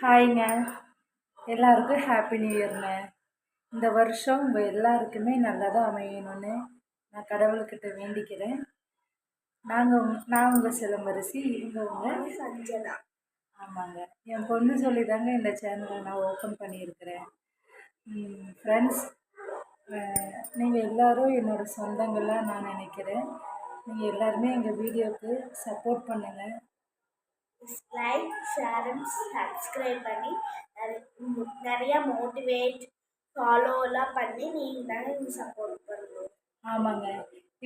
ஹாய்ங்க. எல்லாருக்கும் happy new இயர்ங்க. இந்த வருஷம் உங்கள் எல்லாருக்குமே நல்லதாக அமையணும்னு நான் கடவுள்கிட்ட வேண்டிக்கிறேன். நான் உங்கள் சிலம்பரசி, இவங்க உங்கள் சஞ்சனா. ஆமாங்க. என் பொண்ணு சொல்லி தாங்க இந்த சேனலை நான் ஓப்பன் பண்ணியிருக்கிறேன். ஃப்ரெண்ட்ஸ், நீங்கள் எல்லோரும் என்னோடய சொந்தங்களாக நான் நினைக்கிறேன். நீங்கள் எல்லாருமே எங்கள் வீடியோவுக்கு சப்போர்ட் பண்ணுங்கள். லைக், ஷேர் அண்ட் சப்ஸ்கிரைப் பண்ணி நிறையா மோட்டிவேட் ஃபாலோலாம் பண்ணி நீங்கள் தானே எனக்கு சப்போர்ட் பண்ணணும். ஆமாங்க.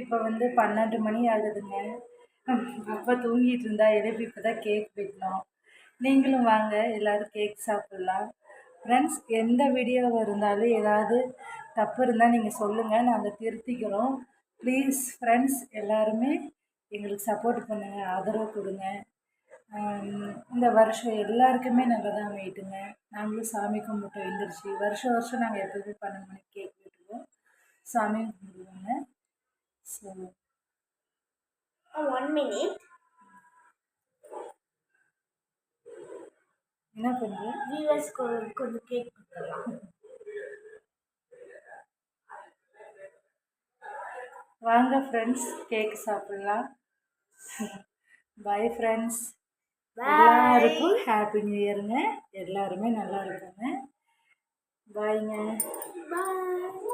இப்போ 12 மணி ஆகுதுங்க. அப்பா தூங்கிட்டு இருந்தா எழுப்பி இப்போ தான் கேக் வெட்டினோம். நீங்களும் வாங்க, எல்லோரும் கேக் சாப்பிட்லாம். ஃப்ரெண்ட்ஸ், எந்த வீடியோ இருந்தாலும் ஏதாவது தப்பு இருந்தால் நீங்கள் சொல்லுங்கள், நாங்கள் திருத்திக்கிறோம். ப்ளீஸ் ஃப்ரெண்ட்ஸ், எல்லாருமே எங்களுக்கு சப்போர்ட் பண்ணுங்கள், ஆதரவு கொடுங்க. இந்த வருஷம் எல்லாருக்குமே நல்லதாக அமையட்டுங்க. நாங்களும் சாமி கும்பிட்டு எழுந்திரிச்சு வருஷம் வருஷம் நாங்கள் எப்போதுமே 12 மணிக்கு கேக் வெட்டுவோம், சாமி கும்பிடுவோங்க. So 1 minute. என்ன பண்ணுறேன், வியூவர்ஸ்க்கு கொஞ்சம் கேக் கொடுத்துடலாம். வாங்க ஃப்ரெண்ட்ஸ், கேக் சாப்பிட்லாம். Bye friends. எல்லாருக்கும் ஹாப்பி நியூ இயருங்க. எல்லாருமே நல்லா இருக்காங்க. பாய்ங்க. பாய்.